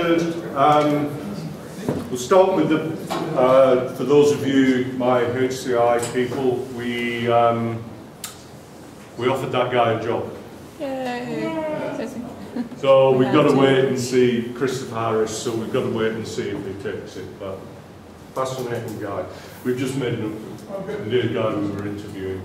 started. We'll start with the, for those of you, my HCI people, we offered that guy a job. Yay! So we've got to wait and see Christopher Harris, so we've got to wait and see if he takes it. But fascinating guy. We've just made the guy we were interviewing.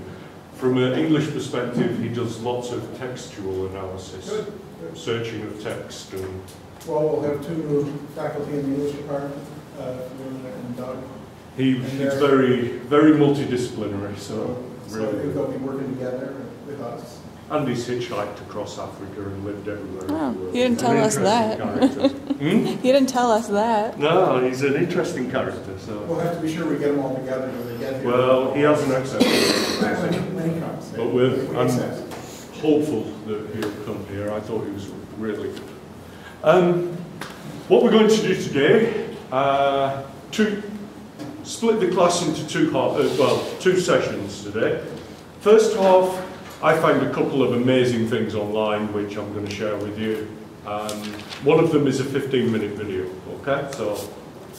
From an English perspective, he does lots of textual analysis, searching of text. And well, we'll have two faculty in the English department, and Doug. He's very, very multidisciplinary, so I really think good. they'll be working together with us. And he's hitchhiked across Africa and lived everywhere. Oh, in the world. you didn't tell us that. You didn't tell us that. No, he's an interesting character. So. We'll have to be sure we get them all together when they get here. Well, he hasn't accepted. When he comes. But I'm hopeful that he'll come here. I thought he was really good. What we're going to do today, split the class into two sessions today. First half, I found a couple of amazing things online which I'm going to share with you. One of them is a 15-minute video, okay? So, a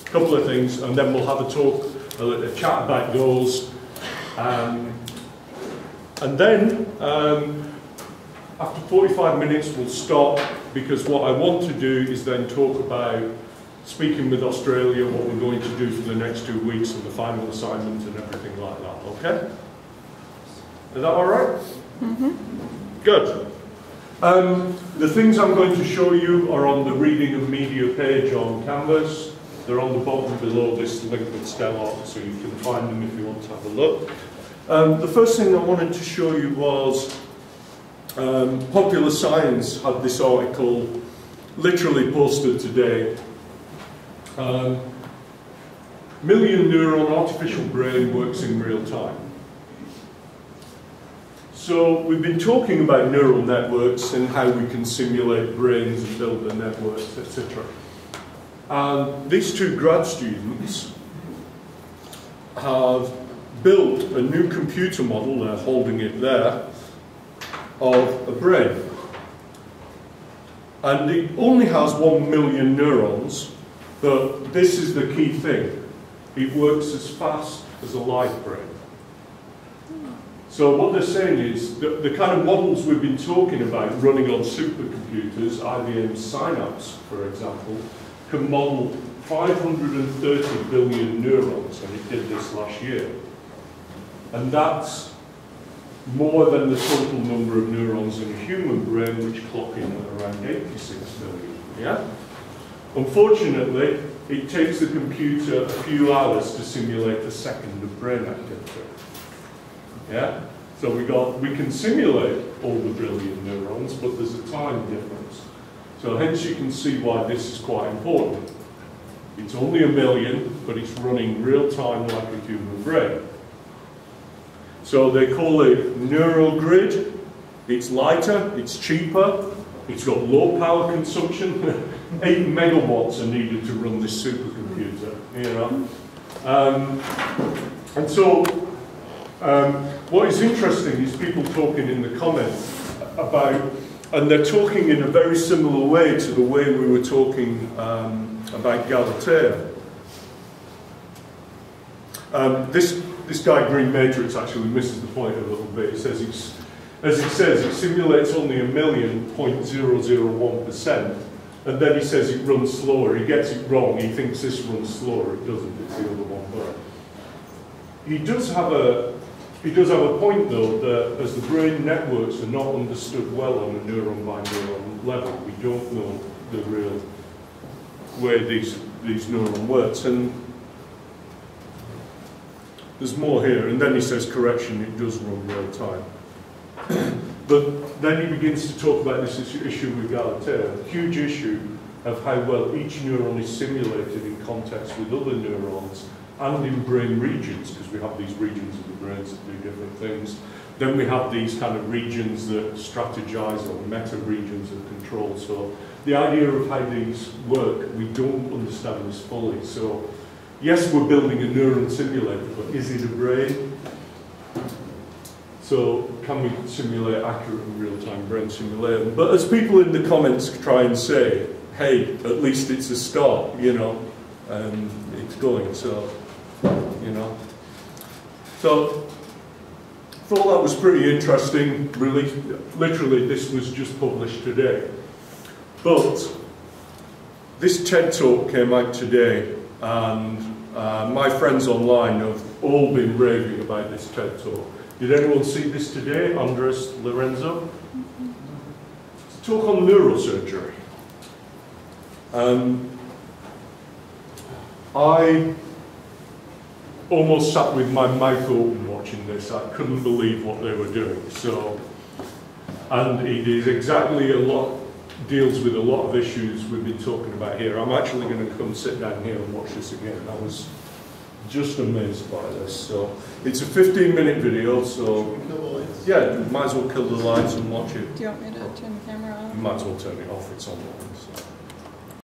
couple of things, and then we'll have a talk, a chat about those. And then, after 45 minutes, we'll stop, because what I want to do is then talk about speaking with Australia, what we're going to do for the next 2 weeks, and the final assignment and everything like that, okay? Is that all right? Mm-hmm. Good. The things I'm going to show you are on the Reading and Media page on Canvas. They're on the bottom below this link with Stellar, so you can find them if you want to have a look. The first thing I wanted to show you was Popular Science had this article literally posted today. Million neuron artificial brain works in real time. So we've been talking about neural networks and how we can simulate brains and build the networks, etc. And these two grad students have built a new computer model, they're holding it there, of a brain. And it only has 1 million neurons, but this is the key thing. It works as fast as a light brain. So what they're saying is the kind of models we've been talking about running on supercomputers, IBM's Synapse, for example, can model 530 billion neurons, and it did this last year. And that's more than the total number of neurons in a human brain, which clock in at around 86 billion. Yeah? Unfortunately, it takes the computer a few hours to simulate a second of brain activity. Yeah? So we can simulate all the billion neurons, but there's a time difference. So hence you can see why this is quite important. It's only 1 million, but it's running real time like a human brain. So they call it neural grid. It's lighter, it's cheaper, it's got low power consumption. 8 megawatts are needed to run this supercomputer, you know. And so what is interesting is people talking in the comments about, and they're talking in a very similar way to the way we were talking about Galatea. This guy, Green Matrix, actually misses the point a little bit. He says as it says, it simulates only 1,000,000.001%, and then he says it runs slower. He gets it wrong. He thinks this runs slower. It doesn't. It's the other one. But he does have a point, though, that as the brain networks are not understood well on a neuron by neuron level, we don't know the real way these neuron works. And there's more here, and then he says, correction, it does run real time. But then he begins to talk about this issue with Galatea, a huge issue of how well each neuron is simulated in context with other neurons and in brain regions, because we have these regions of the brains that do different things. Then we have these kind of regions that strategize, or meta regions of control. So the idea of how these work, we don't understand this fully. So yes, we're building a neuron simulator, but is it a brain? So can we simulate accurate and real-time brain simulation? But as people in the comments try and say, hey, at least it's a start, you know, it's going, so, you know. So, thought that was pretty interesting, really. Literally, this was just published today. But this TED Talk came out today, and my friends online have all been raving about this TED Talk. Did anyone see this today, Andres Lorenzo? It's a talk on neurosurgery. I almost sat with my mouth open watching this. I couldn't believe what they were doing. So, and it is exactly deals with a lot of issues we've been talking about here. I'm actually going to come sit down here and watch this again. I was just amazed by this. So, it's a 15-minute video, so yeah, you might as well kill the lights and watch it. Do you want me to turn the camera on? You might as well turn it off, it's online. So.